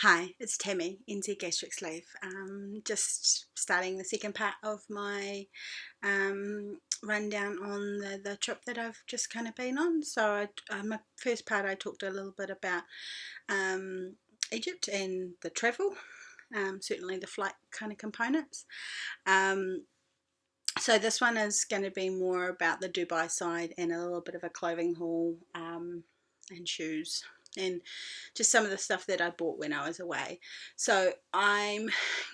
Hi, it's Tammy, NZ Gastric Sleeve. Just starting the second part of my rundown on the trip that I've just kind of been on. So, my first part, I talked a little bit about um, Egypt and the travel, certainly the flight kind of components. Um, so, this one is going to be more about the Dubai side and a little bit of a clothing haul and shoes and just some of the stuff that I bought when I was away. So I'm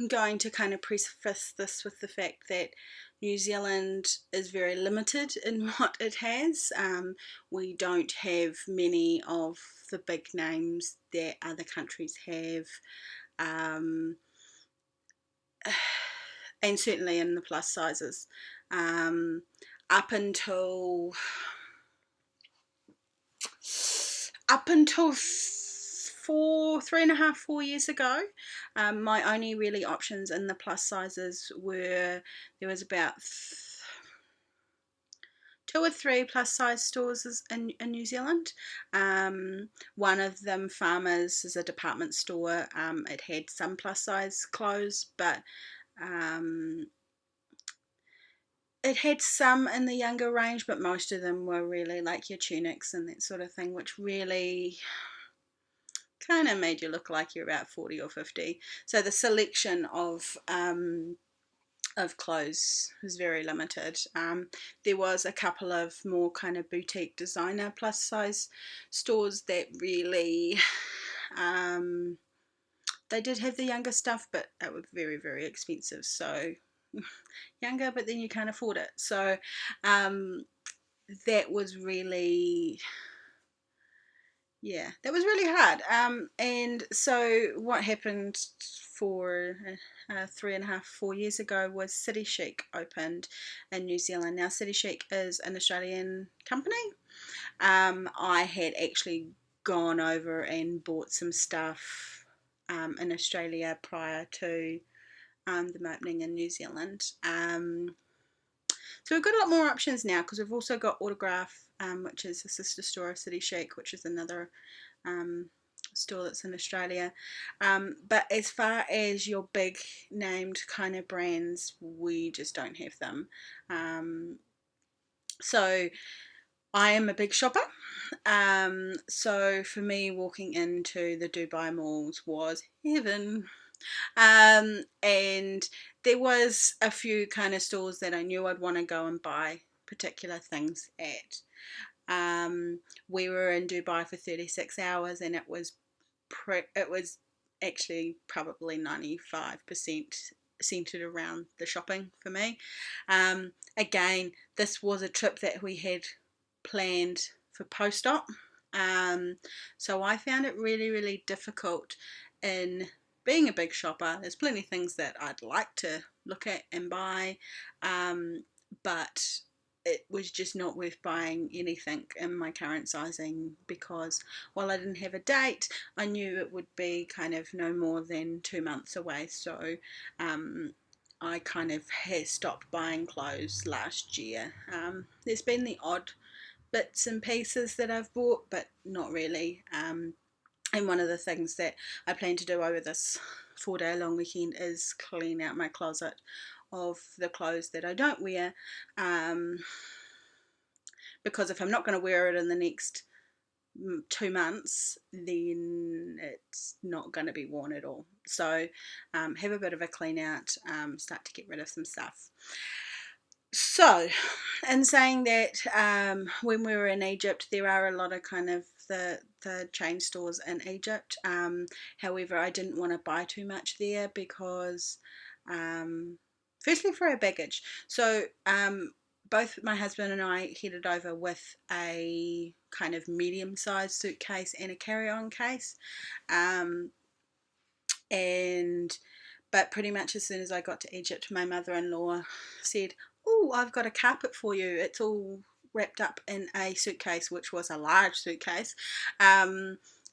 going to kind of preface this with the fact that New Zealand is very limited in what it has. We don't have many of the big names that other countries have. Um, and certainly in the plus sizes. Um, up until up until 3.5, 4 years ago, my only really options in the plus sizes were there was about two or three plus size stores in New Zealand. One of them, Farmers, is a department store. It had some plus size clothes, but it had some in the younger range, but most of them were really like your tunics and that sort of thing, which really kind of made you look like you're about 40 or 50. So the selection of clothes was very limited. There was a couple of more kind of boutique designer plus size stores that really they did have the younger stuff, but it was very, very expensive. So younger, but then you can't afford it. So that was really, yeah, that was really hard. And so what happened for 3.5, 4 years ago was City Chic opened in New Zealand. Now, City Chic is an Australian company. I had actually gone over and bought some stuff in Australia prior to them opening in New Zealand. So we've got a lot more options now because we've also got Autograph, which is a sister store of City Chic, which is another store that's in Australia. But as far as your big named kind of brands, we just don't have them. So I am a big shopper. So for me, walking into the Dubai malls was heaven. And there was a few kind of stores that I knew I'd want to go and buy particular things at. We were in Dubai for 36 hours, and it was actually probably 95% centered around the shopping for me. Again, this was a trip that we had planned for post-op. So I found it really, really difficult in being a big shopper. There's plenty of things that I'd like to look at and buy, but it was just not worth buying anything in my current sizing because while I didn't have a date, I knew it would be kind of no more than 2 months away. So I kind of had stopped buying clothes last year. There's been the odd bits and pieces that I've bought, but not really. And one of the things that I plan to do over this 4-day long weekend is clean out my closet of the clothes that I don't wear, because if I'm not going to wear it in the next 2 months, then it's not going to be worn at all. So have a bit of a clean out, start to get rid of some stuff. So, in saying that, when we were in Egypt, there are a lot of kind of the chain stores in Egypt. However, I didn't want to buy too much there because, firstly, for our baggage. So, both my husband and I headed over with a kind of medium-sized suitcase and a carry-on case, but pretty much as soon as I got to Egypt, my mother-in-law said, "Oh, I've got a carpet for you. It's all wrapped up in a suitcase," which was a large suitcase.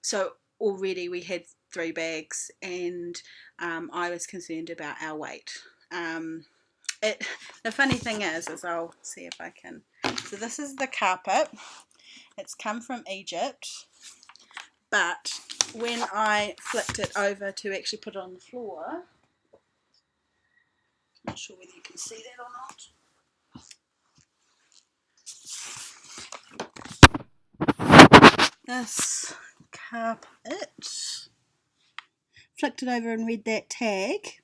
So already we had 3 bags, and I was concerned about our weight. The funny thing is I'll see if I can. So this is the carpet. It's come from Egypt. But when I flipped it over to actually put it on the floor, not sure whether you can see that or not. This carpet, flicked it over and read that tag.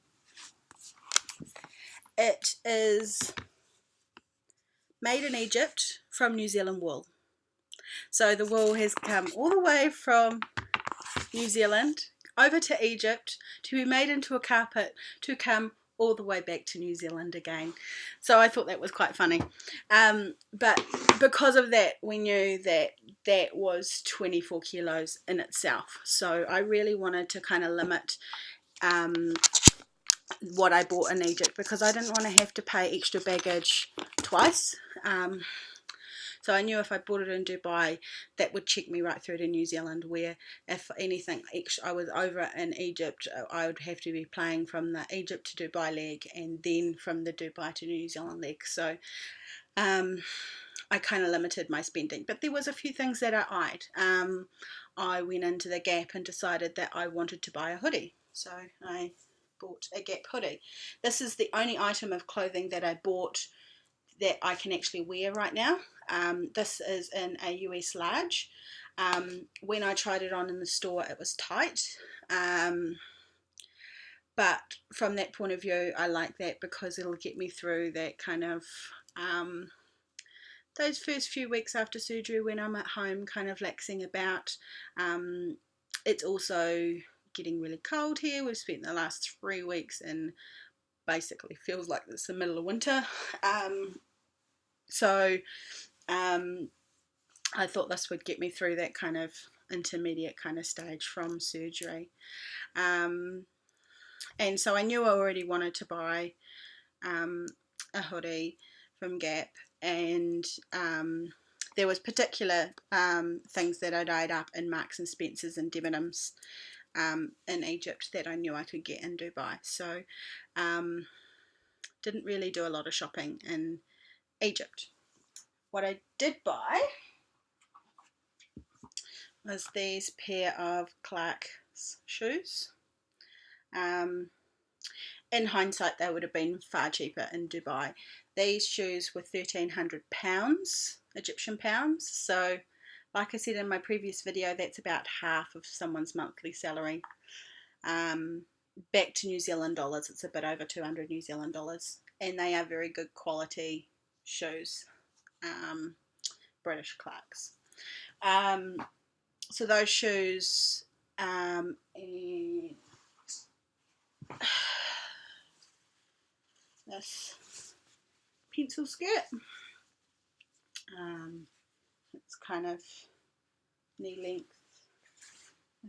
It is made in Egypt from New Zealand wool. So the wool has come all the way from New Zealand over to Egypt to be made into a carpet to come all the way back to New Zealand again. So I thought that was quite funny. But because of that, we knew that that was 24 kilos in itself. So I really wanted to kind of limit what I bought in Egypt, because I didn't want to have to pay extra baggage twice. So I knew if I bought it in Dubai, that would check me right through to New Zealand, where if anything extra, I was over in Egypt, I would have to be paying from the Egypt to Dubai leg and then from the Dubai to New Zealand leg. So I kind of limited my spending. But there was a few things that I eyed. I went into the Gap and decided that I wanted to buy a hoodie. So I bought a Gap hoodie. This is the only item of clothing that I bought that I can actually wear right now. This is in a US large. When I tried it on in the store, it was tight. But from that point of view, I like that because it'll get me through that kind of those first few weeks after surgery when I'm at home kind of laxing about. It's also getting really cold here. We've spent the last 3 weeks and basically feels like it's the middle of winter. So I thought this would get me through that kind of intermediate kind of stage from surgery. And so I knew I already wanted to buy a hoodie from Gap, and there was particular things that I'd eyed up in Marks and Spencer's and Debenhams in Egypt that I knew I could get in Dubai. So didn't really do a lot of shopping in Egypt. What I did buy was these pair of Clark's shoes. In hindsight, they would have been far cheaper in Dubai. These shoes were £1,300 Egyptian pounds. So like I said in my previous video, that's about half of someone's monthly salary. Back to New Zealand dollars, it's a bit over 200 New Zealand dollars. And they are very good quality shoes. British Clarks. So those shoes, and this pencil skirt, it's kind of knee length,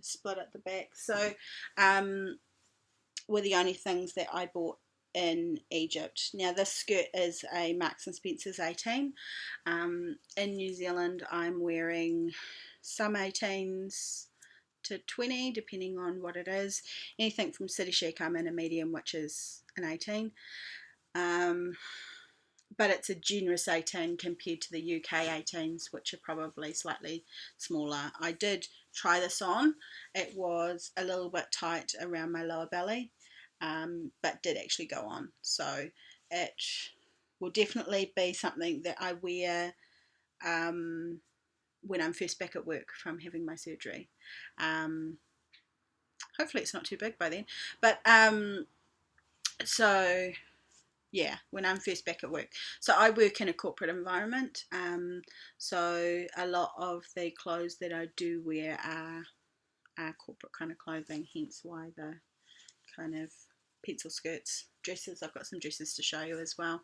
split at the back. So were the only things that I bought in Egypt. Now this skirt is a Marks and Spencer's 18. In New Zealand I'm wearing some 18s to 20 depending on what it is. Anything from City Chic I'm in a medium, which is an 18. But it's a generous 18 compared to the UK 18s, which are probably slightly smaller. I did try this on. It was a little bit tight around my lower belly, but did actually go on. So it will definitely be something that I wear when I'm first back at work from having my surgery. Hopefully it's not too big by then. But so yeah, when I'm first back at work. So I work in a corporate environment, so a lot of the clothes that I do wear are corporate kind of clothing, hence why the kind of pencil skirts, dresses. I've got some dresses to show you as well.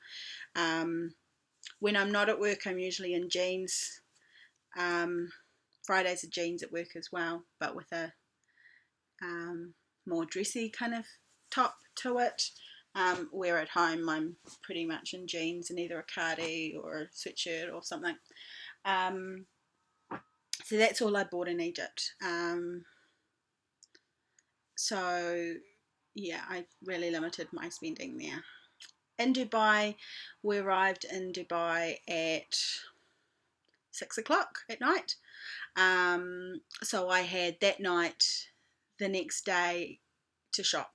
When I'm not at work, I'm usually in jeans. Fridays are jeans at work as well, but with a more dressy kind of top to it. Where at home I'm pretty much in jeans and either a cardi or a sweatshirt or something. So that's all I bought in Egypt. So yeah, I really limited my spending there. In Dubai, we arrived in Dubai at 6 o'clock at night. So I had that night, the next day to shop,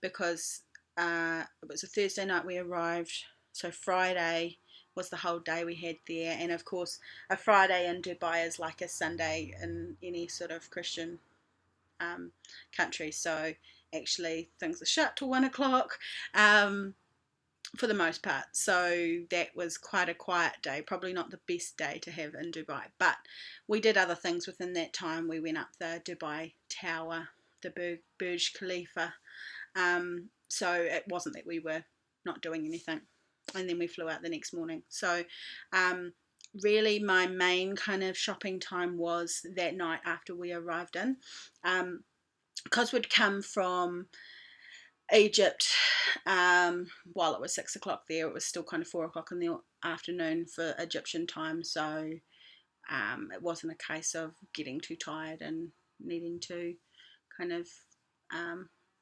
because it was a Thursday night we arrived, so Friday was the whole day we had there. And of course, a Friday in Dubai is like a Sunday in any sort of Christian country, so actually things are shut till 1 o'clock. For the most part. So that was quite a quiet day, probably not the best day to have in Dubai. But we did other things within that time. We went up the Dubai Tower, the Burj Khalifa. So it wasn't that we were not doing anything. And then we flew out the next morning. So really my main kind of shopping time was that night after we arrived in. Because we'd come from Egypt, while it was 6 o'clock there, it was still kind of 4 o'clock in the afternoon for Egyptian time. So it wasn't a case of getting too tired and needing to kind of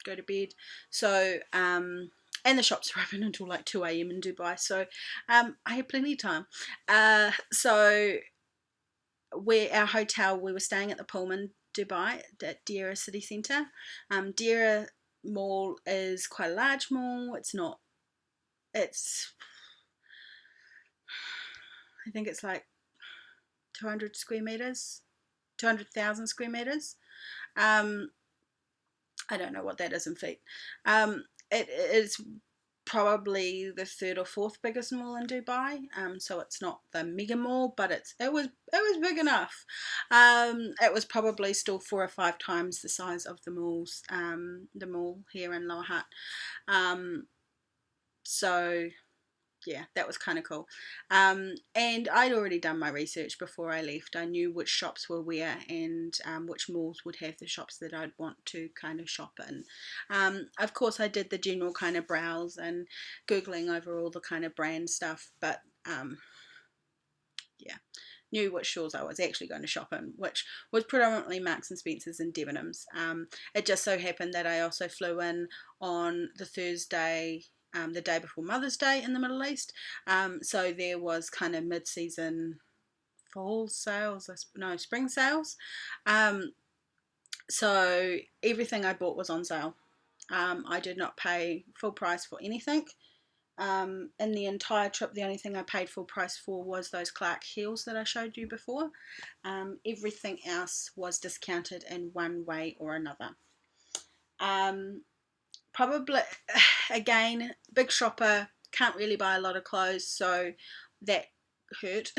go to bed. So and the shops are open until like 2 a.m. in Dubai, so I had plenty of time. So our hotel, we were staying at the Pullman Dubai at Deira City Centre. Deira Mall is quite a large mall. It's I think it's like 200 square meters, 200,000 square meters. I don't know what that is in feet. It is probably the third or fourth biggest mall in Dubai. So it's not the mega mall, but it was big enough. It was probably still 4 or 5 times the size of the mall here in Lower Hutt. So yeah, that was kind of cool. And I'd already done my research before I left. I knew which shops were where, and which malls would have the shops that I'd want to kind of shop in. Of course, I did the general kind of browse and Googling over all the kind of brand stuff, but yeah, knew which stores I was actually going to shop in, which was predominantly Marks and Spencer's and Debenhams. It just so happened that I also flew in on the Thursday, the day before Mother's Day in the Middle East. So there was kind of mid-season fall sales, spring sales. So everything I bought was on sale. I did not pay full price for anything. In the entire trip, the only thing I paid full price for was those Clark heels that I showed you before. Everything else was discounted in one way or another. Probably, again, big shopper, can't really buy a lot of clothes, so that hurt.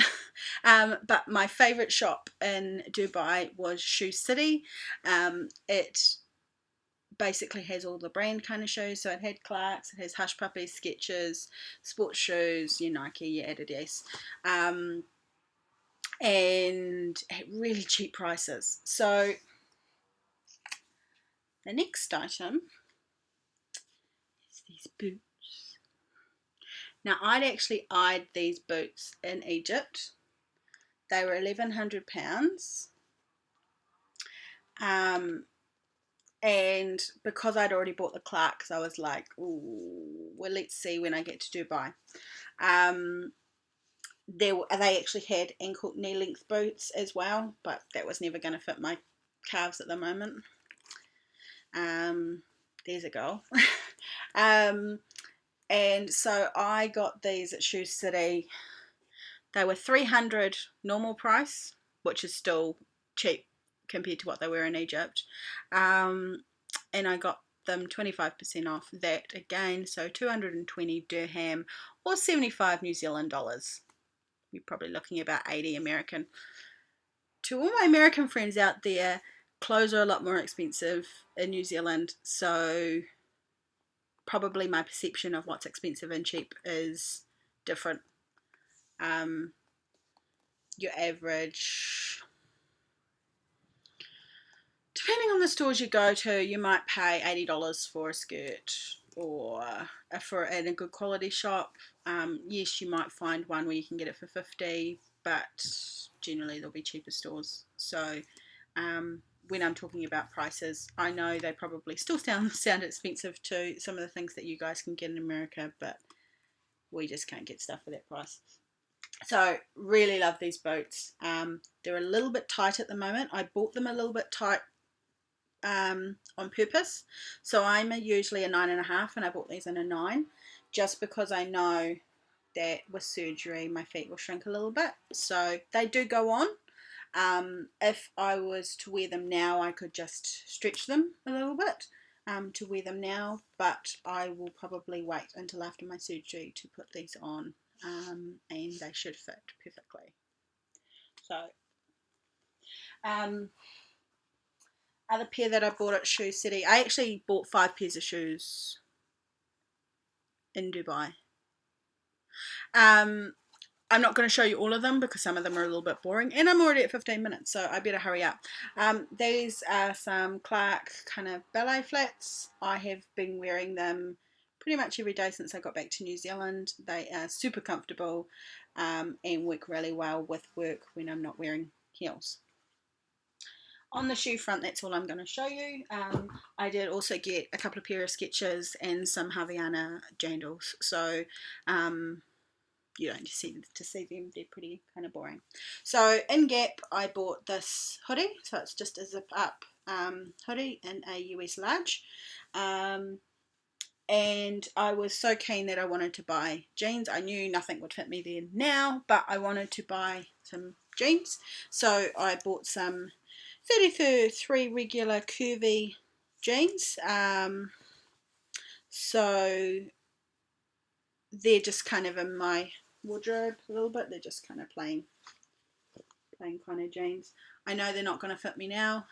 But my favourite shop in Dubai was Shoe City. It basically has all the brand kind of shoes. So it had Clarks, it has Hush Puppies, Skechers, sports shoes, your Nike, your Adidas, and at really cheap prices. So the next item is these boots. Now I'd actually eyed these boots in Egypt. They were £1,100. And because I'd already bought the Clarks, I was like, ooh, well, let's see when I get to Dubai. They actually had ankle knee length boots as well, but that was never going to fit my calves at the moment. There's a goal. And so I got these at Shoe City. They were $300 normal price, which is still cheap compared to what they were in Egypt. And I got them 25% off that again, so 220 dirham or 75 New Zealand dollars. You're probably looking about 80 American. To all my American friends out there, clothes are a lot more expensive in New Zealand, so probably my perception of what's expensive and cheap is different. Your average, depending on the stores you go to, you might pay $80 for a skirt, or for in a good quality shop. Yes, you might find one where you can get it for $50, but generally there'll be cheaper stores. So when I'm talking about prices, I know they probably still sound expensive to some of the things that you guys can get in America, but we just can't get stuff for that price. So really love these boots. They're a little bit tight at the moment. I bought them a little bit tight on purpose. So I'm usually a 9.5, and I bought these in a 9, just because I know that with surgery my feet will shrink a little bit. So they do go on. If I was to wear them now, I could just stretch them a little bit to wear them now, but I will probably wait until after my surgery to put these on, and they should fit perfectly. So, other pair that I bought at Shoe City, I actually bought 5 pairs of shoes in Dubai. Um, I'm not going to show you all of them because some of them are a little bit boring, and I'm already at 15 minutes, so I better hurry up. These are some Clark kind of ballet flats. I have been wearing them pretty much every day since I got back to New Zealand. They are super comfortable and work really well with work when I'm not wearing heels. On the shoe front, that's all I'm going to show you. I did also get a couple of pair of Skechers and some Havaiana jandals. So you don't see them, they're pretty kind of boring. So in Gap, I bought this hoodie. So it's just a zip up hoodie in a US large. And I was so keen that I wanted to buy jeans. I knew nothing would fit me there now, but I wanted to buy some jeans. So I bought some 33 regular curvy jeans. So they're just kind of in my wardrobe a little bit. They're just kind of plain kind of jeans. I know they're not going to fit me now.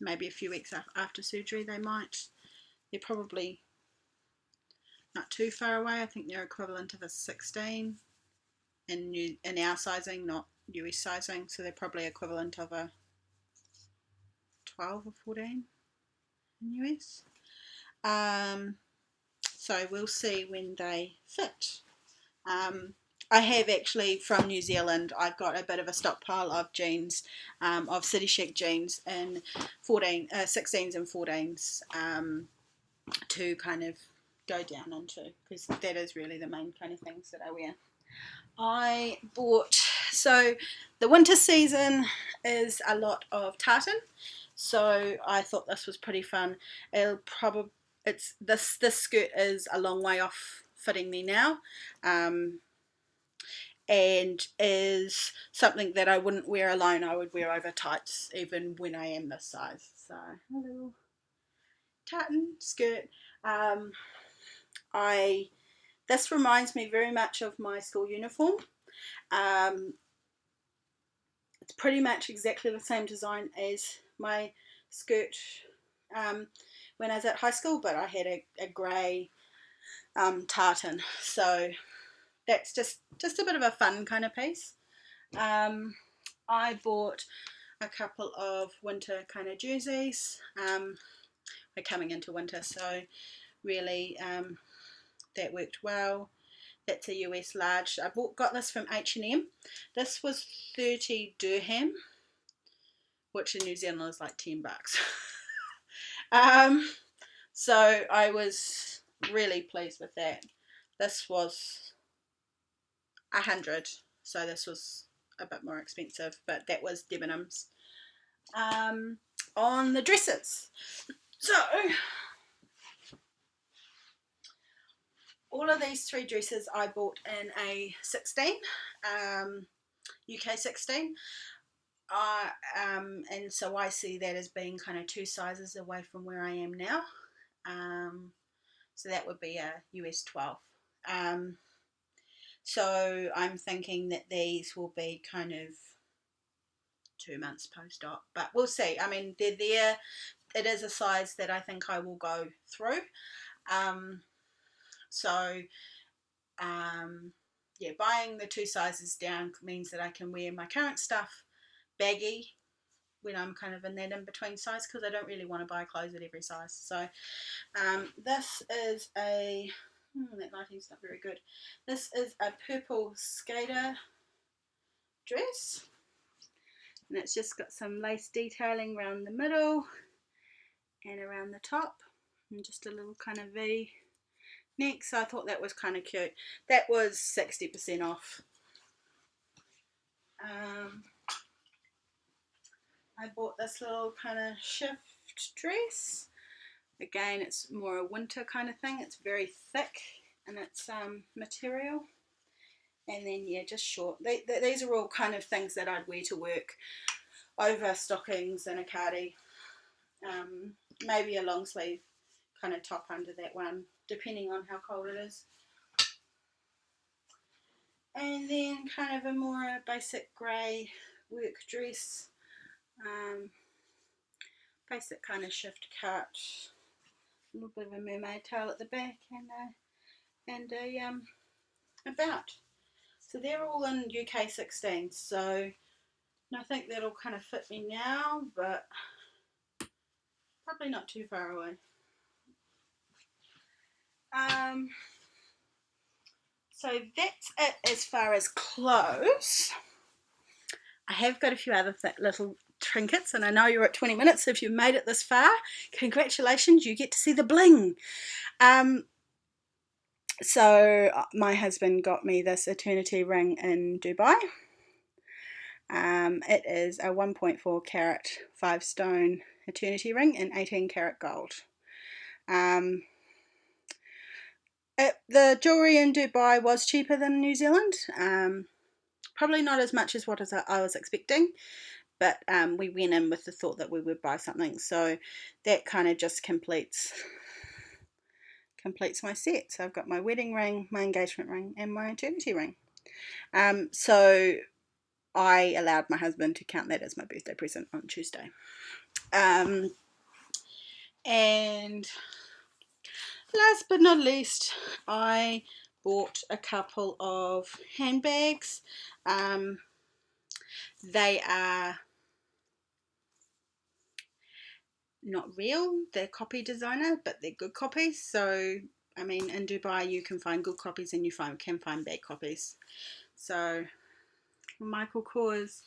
Maybe a few weeks after surgery they might. They're probably not too far away. I think they're equivalent of a 16 in our sizing, not US sizing. So they're probably equivalent of a 12 or 14 in US. So we'll see when they fit. I have actually, from New Zealand, I've got a bit of a stockpile of jeans, of City Chic jeans in 16s and 14s to kind of go down into, because that is really the main kind of things that I wear. I bought, so the winter season is a lot of tartan, so I thought this was pretty fun. This skirt is a long way off fitting me now, and is something that I wouldn't wear alone. I would wear over tights even when I am this size. So a little tartan skirt. This reminds me very much of my school uniform. It's pretty much exactly the same design as my skirt when I was at high school, but I had a grey tartan. So that's just a bit of a fun kind of piece. I bought a couple of winter kind of jerseys. We're coming into winter, so really that worked well. That's a US large. I got this from H&M. This was 30 dirham, which in New Zealand is like $10. So I was really pleased with that. This was 100, so this was a bit more expensive, but that was Debenhams. On the dresses, so all of these 3 dresses I bought in a 16, UK 16. And so I see that as being kind of 2 sizes away from where I am now. So that would be a US 12. So I'm thinking that these will be kind of 2 months post-op, but we'll see. I mean, they're there. It is a size that I think I will go through. Yeah, buying the 2 sizes down means that I can wear my current stuff baggy when I'm kind of in that in-between size, because I don't really want to buy clothes at every size. So this is a, that lighting's not very good. This is a purple skater dress, and it's just got some lace detailing around the middle and around the top, and just a little kind of V neck, so I thought that was kind of cute. That was 60% off. I bought this little kind of shift dress. Again, it's more a winter kind of thing. It's very thick in its material. And then, yeah, just short. These are all kind of things that I'd wear to work over stockings and a cardi. Maybe a long sleeve kind of top under that one, depending on how cold it is. And then kind of a more basic grey work dress. Basic kind of shift cut. A little bit of a mermaid tail at the back and a bout. So they're all in UK 16, so I think that'll kind of fit me now, but probably not too far away. So that's it as far as clothes. I have got a few other little trinkets, and I know you're at 20 minutes. If you've made it this far, congratulations, you get to see the bling. So my husband got me this eternity ring in Dubai. It is a 1.4 carat 5 stone eternity ring in 18 carat gold. The jewellery in Dubai was cheaper than New Zealand. Probably not as much as what I was expecting, but we went in with the thought that we would buy something, so that kind of just completes my set. So I've got my wedding ring, my engagement ring, and my eternity ring. So I allowed my husband to count that as my birthday present on Tuesday. And last but not least, I bought a couple of handbags. They are not real, they're copy designer, but they're good copies. So I mean, in Dubai you can find good copies and you can find bad copies. So Michael Kors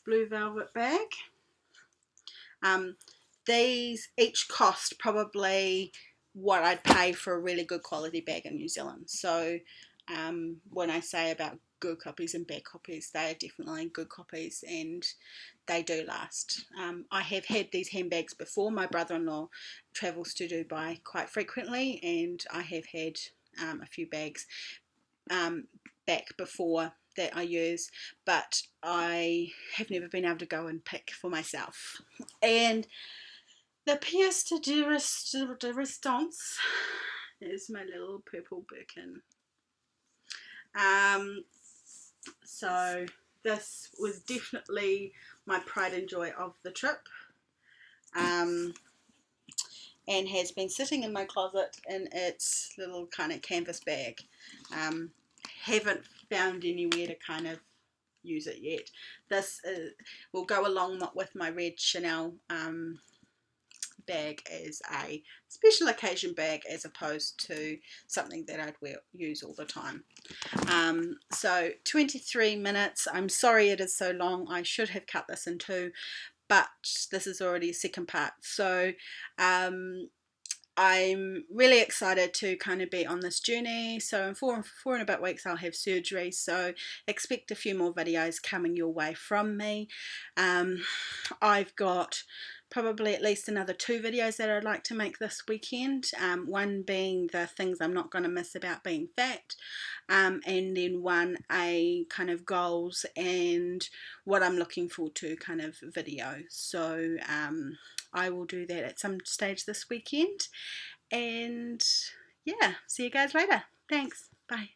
blue velvet bag. These each cost probably what I'd pay for a really good quality bag in New Zealand. So when I say about good copies and bad copies, they are definitely good copies and they do last. I have had these handbags before. My brother-in-law travels to Dubai quite frequently, and I have had a few bags back before that I use, but I have never been able to go and pick for myself. And the pièce de resistance is my little purple Birkin. So this was definitely my pride and joy of the trip, and has been sitting in my closet in its little kind of canvas bag. Haven't found anywhere to kind of use it yet. This will go along with my red Chanel bag as a special occasion bag, as opposed to something that I'd use all the time. So 23 minutes. I'm sorry it is so long. I should have cut this in two, but this is already a second part. So I'm really excited to kind of be on this journey. So in four and a bit weeks I'll have surgery, so expect a few more videos coming your way from me. I've got probably at least another 2 videos that I'd like to make this weekend, one being the things I'm not going to miss about being fat, and then one a kind of goals and what I'm looking forward to kind of video. So I will do that at some stage this weekend, and yeah, see you guys later. Thanks, bye.